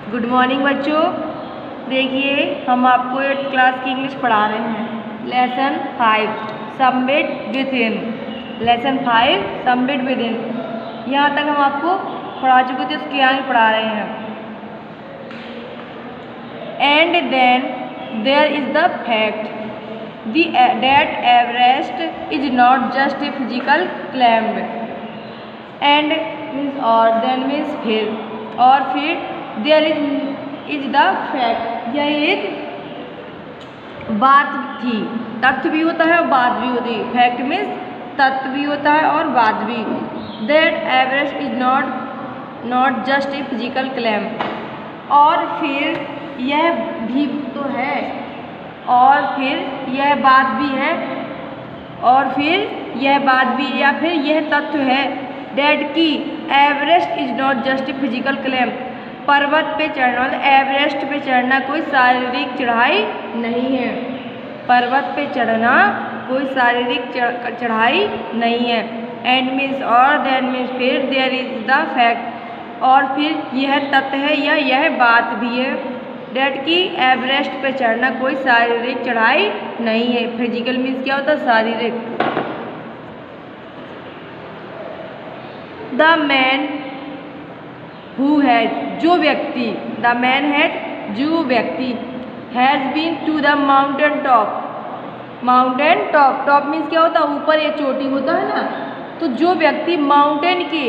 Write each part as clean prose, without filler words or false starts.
Good morning बच्चों। देखिए हम आपको 8th क्लास की इंग्लिश पढ़ा रहे हैं। Lesson 5 submit with in. Lesson 5 submit with in यहाँ तक हम आपको पढ़ा चुके थे, उसके आगे पढ़ा रहे हैं। And then there is the fact that Everest is not just a physical climb। And means और, देन मीन्स फिर, और फिर देयर इज द फैक्ट, यह एक बात थी। तथ्य भी होता है और बात भी होती है। फैक्ट मीन्स तथ्य भी होता है और बात भी। That Everest is not just a physical claim. और फिर यह भी तो है, और फिर यह बात भी है, और फिर यह बात भी, या फिर यह तथ्य है डेट की Everest is not just a physical claim. पर्वत पे चढ़ना, एवरेस्ट पे चढ़ना कोई शारीरिक चढ़ाई नहीं है। पर्वत पे चढ़ना कोई शारीरिक चढ़ाई नहीं है। एंड मीन्स और, देन मीन्स फिर, देयर इज द फैक्ट, और फिर यह तथ्य है या यह बात भी है डेट की एवरेस्ट पे चढ़ना कोई शारीरिक चढ़ाई नहीं है। फिजिकल मीन्स क्या होता है? शारीरिक। द मैन हु हैज, जो व्यक्ति, द मैन हैज, जो व्यक्ति, has been to the mountain top. Mountain top, top means क्या होता है? ऊपर या चोटी होता है ना। तो जो व्यक्ति माउंटेन के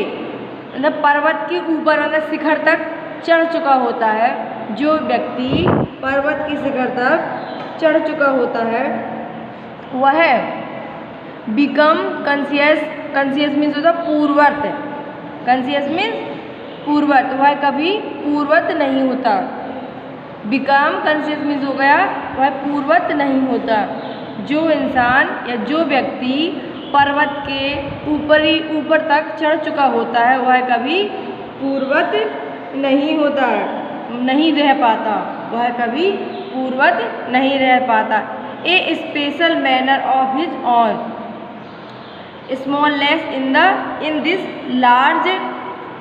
मतलब पर्वत के ऊपर मतलब शिखर तक चढ़ चुका होता है, जो व्यक्ति पर्वत के शिखर तक चढ़ चुका होता है, वह बिकम कॉन्शियस। कॉन्शियस मीन्स होता है पूर्वत। कॉन्शियस मीन्स पूर्वत, वह कभी पूर्वत नहीं होता। बिकम कॉन्शियस मीन्स हो गया वह पूर्वत नहीं होता। जो इंसान या जो व्यक्ति पर्वत के ऊपर तक चढ़ चुका होता है, वह कभी पूर्वत नहीं होता, नहीं रह पाता। वह कभी पूर्वत नहीं रह पाता। A special manner of his own smallness in this large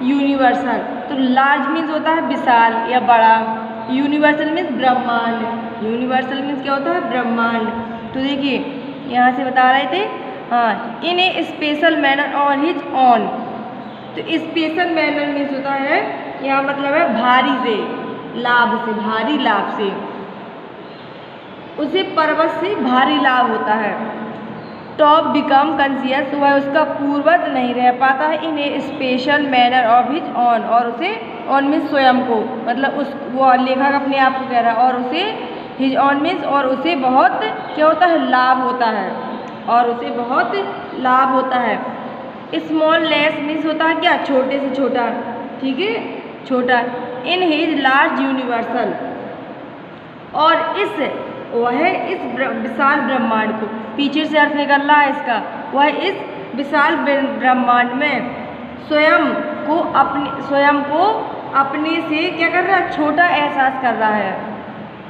universal. तो लार्ज मीन्स होता है विशाल या बड़ा, यूनिवर्सल मीन्स ब्रह्मांड। यूनिवर्सल मीन्स क्या होता है? ब्रह्मांड। तो देखिए यहाँ से बता रहे थे, हाँ, in a special manner on his own. तो स्पेशल मैनर मीन्स होता है, यहाँ मतलब है भारी से, लाभ से, भारी लाभ से। उसे पर्वत से भारी लाभ होता है। टॉप बिकम कॉन्शियस, वह उसका पूर्वत नहीं रह पाता है। In a special manner of his own, और उसे ऑन मीन्स स्वयं को, मतलब उस वो लेखक अपने आप को कह रहा है, और उसे हिज ऑन मीन्स और उसे बहुत क्या होता है? लाभ होता है, और उसे बहुत लाभ होता है। स्मॉल लेस मीन्स होता है क्या? छोटे से छोटा, ठीक है, छोटा। इन हिज लार्ज यूनिवर्सल, और वह इस विशाल ब्रह्मांड को, पीछे से अर्थ निकल रहा है इसका, वह इस विशाल ब्रह्मांड में स्वयं को अपने से क्या कर रहा है? छोटा एहसास कर रहा है।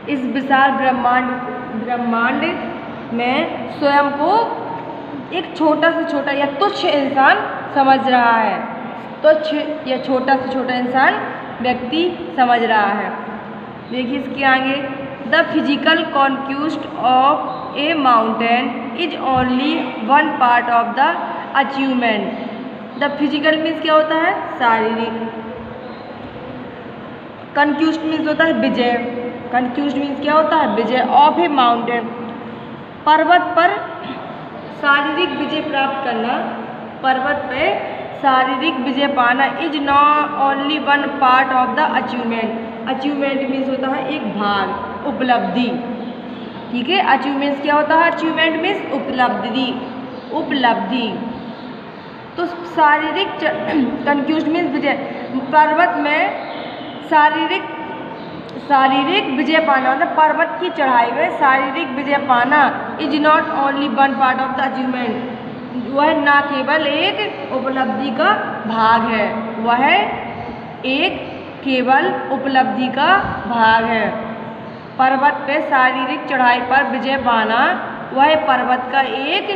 इस विशाल ब्रह्मांड में स्वयं को एक छोटा से छोटा या तुच्छ इंसान समझ रहा है। तुच्छ या छोटा से छोटा इंसान व्यक्ति समझ रहा है। देखिए इसके आगे, the physical conquest of A mountain is only one part of the achievement. The physical means क्या होता है? शारीरिक। कॉन्क्वेस्ट मीन्स होता है विजय। कॉन्क्वेस्ट मीन्स क्या होता है? विजय। ऑफ ए माउंटेन, पर्वत पर शारीरिक विजय प्राप्त करना, पर्वत पे शारीरिक विजय पाना। Is not only one part of the achievement. Achievement means होता है एक भाग, उपलब्धि, ठीक है। अचीवमेंट क्या होता है? अचीवमेंट मीन्स उपलब्धि। तो शारीरिक कॉन्क्वेस्ट मीन्स विजय, पर्वत में शारीरिक विजय पाना, मतलब पर्वत की चढ़ाई में शारीरिक विजय पाना। Is not only one part of the achievement, वह ना केवल एक उपलब्धि का भाग है, वह एक केवल उपलब्धि का भाग है। पर्वत पे शारीरिक चढ़ाई पर विजय पाना, वह पर्वत का एक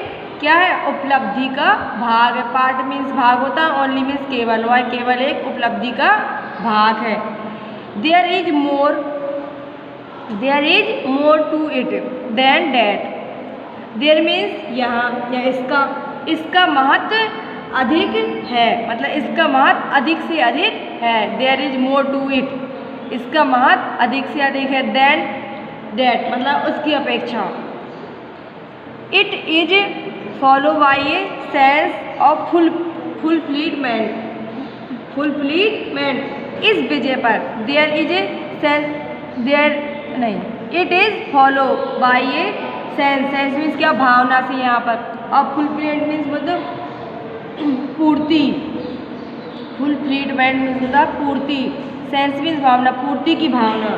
क्या है? उपलब्धि का भाग है। पार्ट मीन्स भाग होता है, ओनली मीन्स केवल, वह केवल एक उपलब्धि का भाग है। There is more to it than that. There means यहाँ या इसका महत्व अधिक है, मतलब इसका महत्व अधिक से अधिक है। There is more to it, इसका महत्व अधिक से अधिक है। देन डैट मतलब उसकी अपेक्षा। It is follow by a sense of fulfilment. इस विजय पर there is a sense, there नहीं, it is follow by a sense means क्या, भावना से यहाँ पर। और फुलफिलमेंट मीन्स मतलब पूर्ति, फुलफिलमेंट मीन्स होता पूर्ति, सेंस मीन्स भावना, पूर्ति की भावना।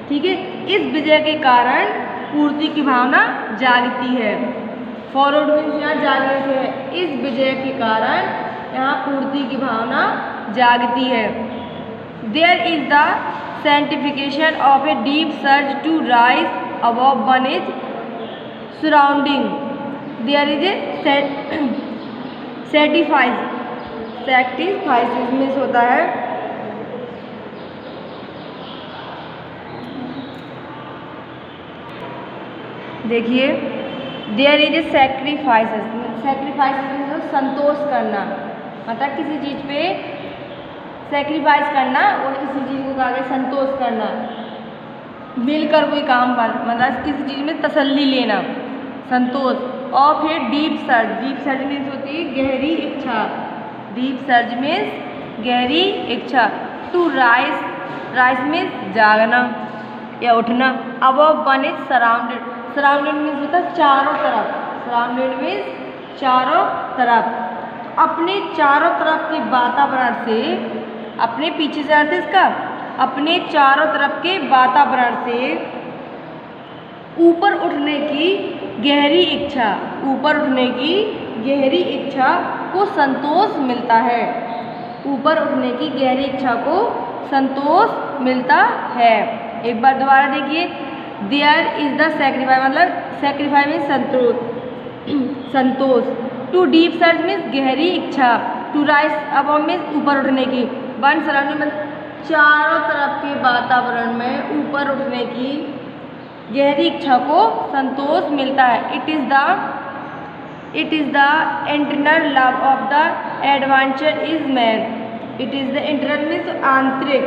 ठीक है, इस विजय के कारण पूर्ति की भावना जागती है। फॉलोड मीन्स यहाँ जागने से है। इस विजय के कारण यहाँ पूर्ति की भावना जागती है। There is the sanctification of a deep surge to rise above one's surrounding. There is a sacrifice means होता है देखिए, there is a sacrifices means संतोष करना, मतलब किसी चीज़ पे सैक्रिफाइस करना और किसी चीज़ को आगे संतोष करना, मिलकर कोई काम कर, मतलब किसी चीज़ में तसल्ली लेना, संतोष। और फिर डीप सर्ज मीन्स होती है गहरी इच्छा, डीप सर्ज मीन्स गहरी इच्छा। टू राइज मीन्स जागना या उठना। Above one is surrounded means होता है चारों तरफ, सराउंडेड मीन्स चारों तरफ। अपने चारों तरफ के वातावरण से, अपने पीछे से अर्थ इसका, अपने चारों तरफ के वातावरण से ऊपर उठने की गहरी इच्छा, ऊपर उठने की गहरी इच्छा को संतोष मिलता है। ऊपर उठने की गहरी इच्छा को संतोष मिलता है। एक बार दोबारा देखिए, देयर इज द सैक्रिफाइस मतलब सैक्रिफाइस मीन्स संतोष। टू डीप सर्च मीन्स गहरी इच्छा। टू राइज अबव मीन्स ऊपर उठने की। वन सराउंडिंग मतलब चारों तरफ के वातावरण में ऊपर उठने की गहरी इच्छा को संतोष मिलता है। It is the internal love of the adventure is man. It is the internal means आंतरिक,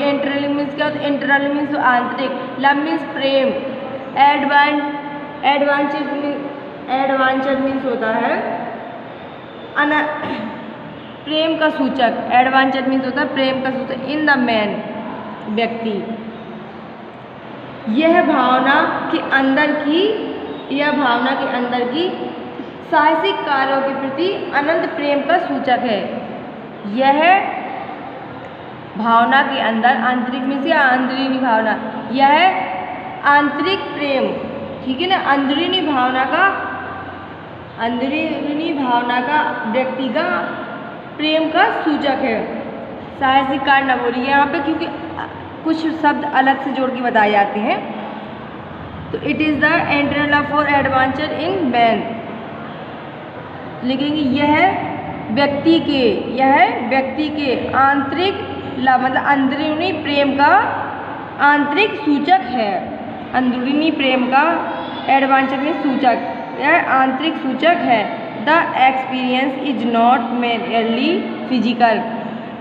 इंटरनल मीन्स क्या होता है, इंटरनल मीन्स आंतरिक, लव मीन्स प्रेम, एडवेंचर मीन्स होता है प्रेम का सूचक। एडवेंचर मीन्स होता है प्रेम का सूचक। इन द मैन व्यक्ति, यह भावना के अंदर की साहसिक कार्यों के प्रति अनंत प्रेम का सूचक है। यह भावना के अंदर, आंतरिक मीन्स या अंदरूनी भावना, यह आंतरिक प्रेम, ठीक है ना, अंदरूनी भावना का व्यक्ति का प्रेम का सूचक है। साहसिक कार्य न बोलिए यहाँ पे, क्योंकि कुछ शब्द अलग से जोड़ के बताए जाते हैं। तो it is the internal love for adventure in man, लिखेंगे यह व्यक्ति के आंतरिक लव मतलब अंदरूनी प्रेम का आंतरिक सूचक है। अंदरूनी प्रेम का एडवेंचर में सूचक, यह आंतरिक सूचक है। The experience is not merely physical,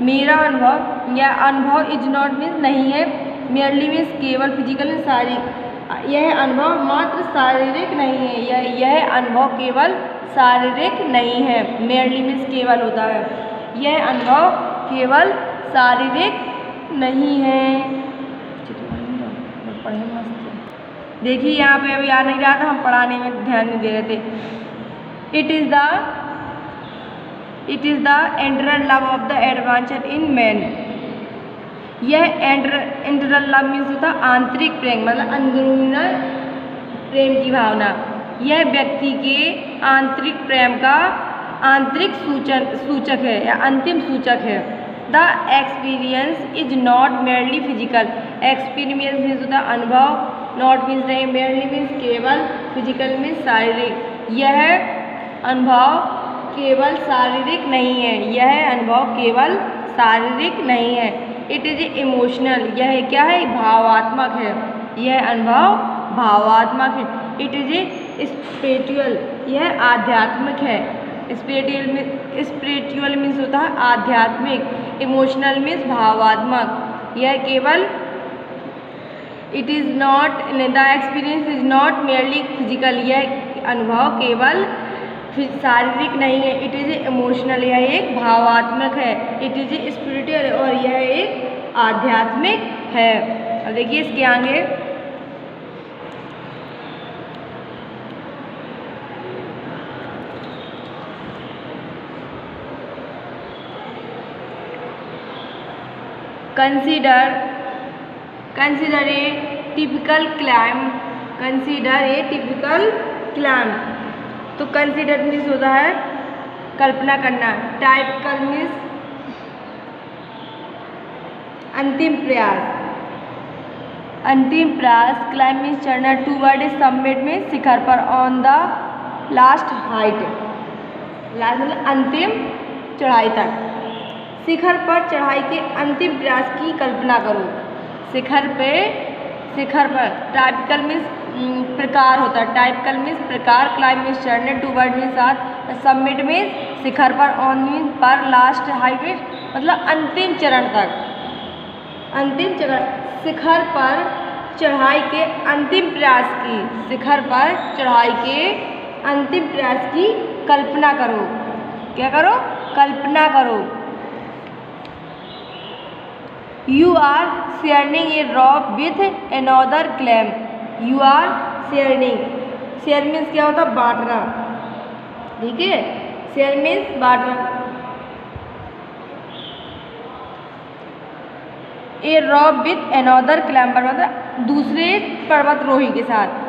मेरा अनुभव या अनुभव इज नॉट मीन्स नहीं है, मेयरली मीन्स केवल, फिजिकल मीन्स शारीरिक। यह अनुभव मात्र शारीरिक नहीं है, यह अनुभव केवल शारीरिक नहीं है। मेयरली मीन्स केवल होता है, यह अनुभव केवल शारीरिक नहीं है। देखिए यहाँ पे अभी याद नहीं रहा था, हम पढ़ाने में ध्यान नहीं दे रहे थे। It is the internal love of the adventure in man, यह इंटरनल लव मीन्स होता आंतरिक प्रेम मतलब अंदरूनी प्रेम की भावना। यह व्यक्ति के आंतरिक प्रेम का आंतरिक सूचक है या अंतिम सूचक है। The experience is not merely physical, experience means होता अनुभव, नॉट मीन्स नहीं, मेयरली मीन्स केवल, फिजिकल मीन्स शारीरिक। यह अनुभव केवल शारीरिक नहीं है, यह अनुभव केवल शारीरिक नहीं है। इट इज इमोशनल, यह क्या है, भावात्मक है, यह अनुभव भावात्मक है। इट इज स्पिरिचुअल, यह आध्यात्मिक है। स्पिरिचुअल मीन्स होता है आध्यात्मिक, इमोशनल मीन्स भावात्मक। यह केवल it is not, the experience is not merely physical, यह अनुभव केवल शारीरिक नहीं है। इट इज़ इमोशनल, यह एक भावात्मक है। इट इज़ स्पिरिचुअल, और यह एक आध्यात्मिक है। अब देखिए इसके आगे, consider a typical climb, consider a typical climb। तो कंसिडर मीन्स होता है कल्पना करना, टाइपिकल मीन्स अंतिम प्रयास, अंतिम प्रयास। क्लाइंब मीन्स चढ़ना, टूवर्ड ए सबमिट में शिखर पर, on the last height, last मतलब अंतिम चढ़ाई तक। शिखर पर चढ़ाई के अंतिम प्रयास की कल्पना करो। शिखर पर टाइपिकल मीन्स प्रकार होता है, टाइपिकल मीन्स प्रकार, क्लाइंब मीन्स चढ़ने, टूवर्ड मीन्स साथ, सबमिट मीन्स शिखर पर, ऑन मीन्स पर, लास्ट हाइट मतलब अंतिम चरण तक, अंतिम चरण। शिखर पर चढ़ाई के अंतिम प्रयास की, शिखर पर चढ़ाई के अंतिम प्रयास की कल्पना करो। क्या करो, कल्पना करो। You are sharing a rope with another climb, you are sharing, share means क्या होता है, बांटना, ठीक है, share means बांटना। ए rope with another climber मतलब दूसरे पर्वतरोही के साथ,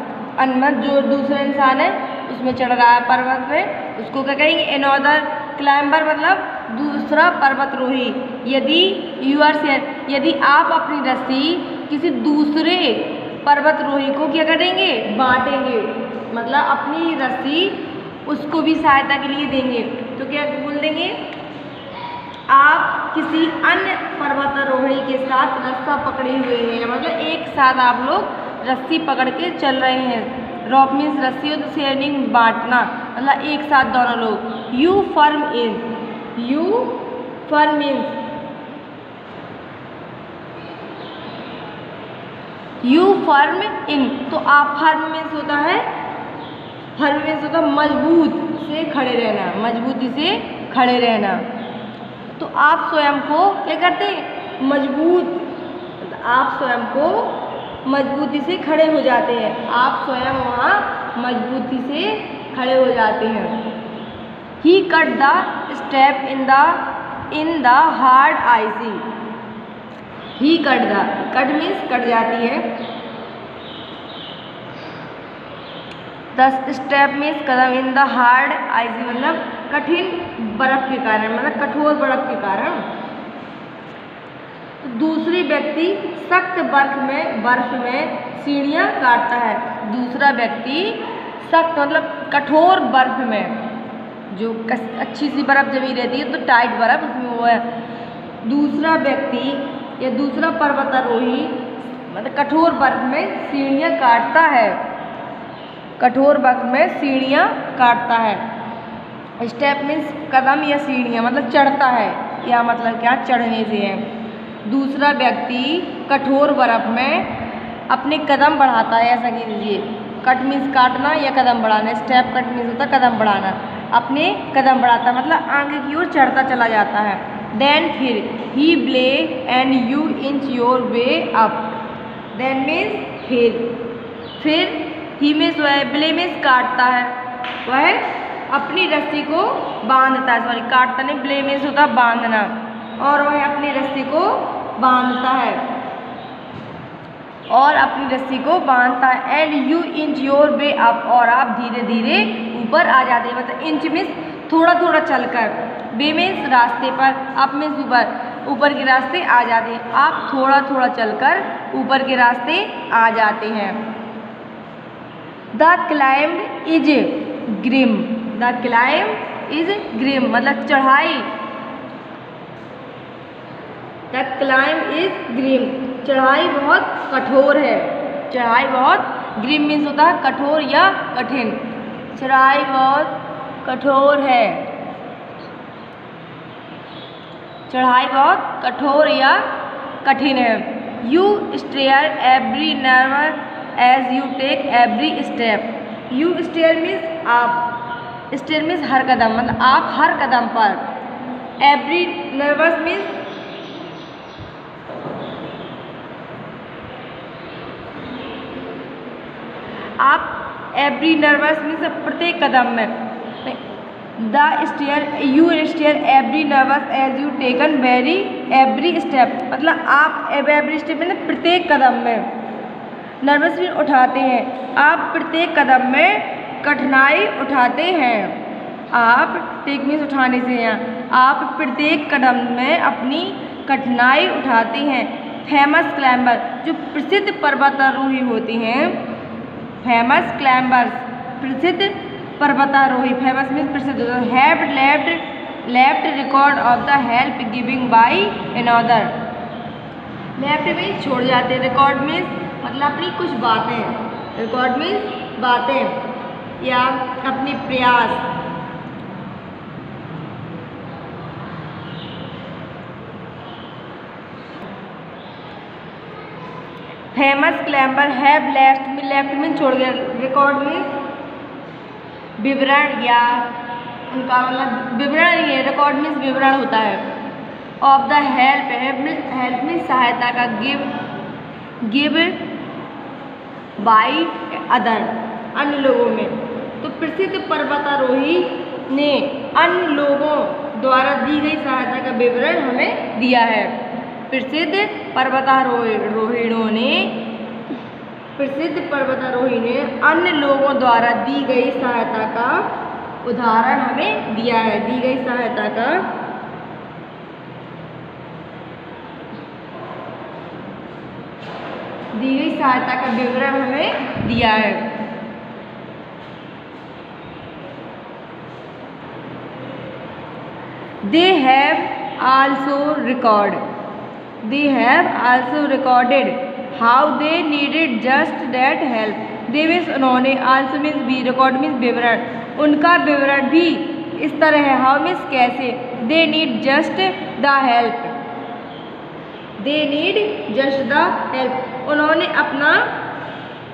मतलब जो दूसरा इंसान है उसमें चढ़ रहा है पर्वत में, उसको क्या कहेंगे, another क्लाइंबर मतलब दूसरा पर्वतरोही। यदि यू आर शेयर, यदि आप अपनी रस्सी किसी दूसरे पर्वतरोही को क्या करेंगे, बांटेंगे, मतलब अपनी रस्सी उसको भी सहायता के लिए देंगे, तो क्या बोल देंगे, आप किसी अन्य पर्वतारोही के साथ रस्सा पकड़े हुए हैं, मतलब एक साथ आप लोग रस्सी पकड़ के चल रहे हैं। रॉप मीन्स रस्सी, तो शेयरिंग बांटना, मतलब एक साथ दोनों लोग। You firm in, you firm means, you firm in, तो आप फर्म मीन्स होता है, फर्म मीन्स होता है मजबूत से खड़े रहना, मजबूती से खड़े रहना। तो आप स्वयं को क्या करते हैं, मजबूत, आप स्वयं को मजबूती से खड़े हो जाते हैं, आप स्वयं वहाँ मजबूती से खड़े हो जाते हैं। He cut the step in the hard icy, he cut the, cut means cut जाती है, द स्टेप मीन्स कदम, इन द हार्ड आइसी मतलब कठिन बर्फ के कारण, मतलब कठोर बर्फ के कारण। दूसरी व्यक्ति सख्त बर्फ में सीढ़ियाँ काटता है, दूसरा व्यक्ति सख्त मतलब कठोर बर्फ में, जो अच्छी सी बर्फ जमी रहती है तो टाइट बर्फ उसमें वो है, दूसरा व्यक्ति या दूसरा पर्वतारोही मतलब कठोर बर्फ में सीढ़ियाँ काटता है, कठोर बर्फ में सीढ़ियाँ काटता है। स्टेप मीन्स कदम या सीढ़ियाँ मतलब चढ़ता है, या मतलब क्या चढ़ने से है। दूसरा व्यक्ति कठोर बर्फ में अपने कदम बढ़ाता है, ऐसा कह लीजिए, कट मीन्स काटना या कदम बढ़ाना, स्टेप कट मीन्स होता है कदम बढ़ाना, अपने कदम बढ़ाता मतलब आगे की ओर चढ़ता चला जाता है। देन फिर, he blay and you inch your way up, then means फिर ही मीन्स वह, ब्ले मीन्स काटता है, वह अपनी रस्सी को बांधता है, सॉरी काटता नहीं, ब्ले मीन्स होता है बांधना, और वह अपनी रस्सी को बांधता है, और अपनी रस्सी को बांधता है। And you inch your way up, और आप धीरे धीरे ऊपर आ जाते हैं, मतलब इंच मीन्स थोड़ा थोड़ा चलकर, वे मीन्स रास्ते पर, अप मीन्स ऊपर के रास्ते आ जाते हैं, आप थोड़ा थोड़ा चलकर ऊपर के रास्ते आ जाते हैं। The climb is grim, the climb is grim मतलब चढ़ाई, द क्लाइंब इज ग्रिम चढ़ाई बहुत कठोर है, चढ़ाई बहुत, ग्रिम मीन्स होता है कठोर या कठिन, चढ़ाई बहुत कठोर है, चढ़ाई बहुत कठोर या कठिन है। You stare every nerve as you take every step, you stare means आप, स्टेयर मीन्स हर कदम मतलब आप हर कदम पर, एवरी नर्वस मीन्स आप, एवरी नर्वस मीन्स प्रत्येक कदम में, the stare you stare every nervous as you taken very every step मतलब आप एवरी स्टेप में प्रत्येक कदम में, नर्वस भी उठाते हैं, आप प्रत्येक कदम में कठिनाई उठाते हैं, आप टेक मीन्स उठाने से हैं, आप प्रत्येक कदम में अपनी कठिनाई उठाते हैं। फेमस क्लाइंबर जो प्रसिद्ध पर्वतारोही होते हैं, फेमस क्लाइंबर्स प्रसिद्ध पर्वतारोही, फेमस मीन्स प्रसिद्ध, have left record of the help giving by another, left means छोड़ जाते हैं, रिकॉर्ड मीन्स मतलब अपनी कुछ बातें, रिकॉर्ड मीन्स बातें या अपनी प्रयास। Famous climber have left means छोड़ गया, रिकॉर्ड मीन्स विवरण या उनका मतलब विवरण ही है, रिकॉर्ड मीन्स विवरण होता है। ऑफ द हेल्प मीन्स सहायता का, गिव बाई अदर अन्य लोगों में, तो प्रसिद्ध पर्वतारोही ने अन्य लोगों द्वारा दी गई सहायता का विवरण हमें दिया है। प्रसिद्ध पर्वतारोही ने अन्य लोगों द्वारा दी गई सहायता का उदाहरण हमें दिया है, दी गई सहायता का विवरण हमें दिया है। They have also recorded how they needed just that help. They means उन्होंने, also means भी, record means विवरण, उनका विवरण भी इस तरह है, how means कैसे, they need just the help, they need just the help, उन्होंने अपना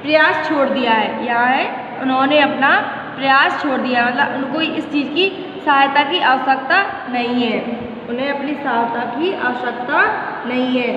प्रयास छोड़ दिया है, यहाँ है उन्होंने अपना प्रयास छोड़ दिया मतलब उनको इस चीज़ की सहायता की आवश्यकता नहीं है, उन्हें अपनी सहायता की आवश्यकता नहीं है।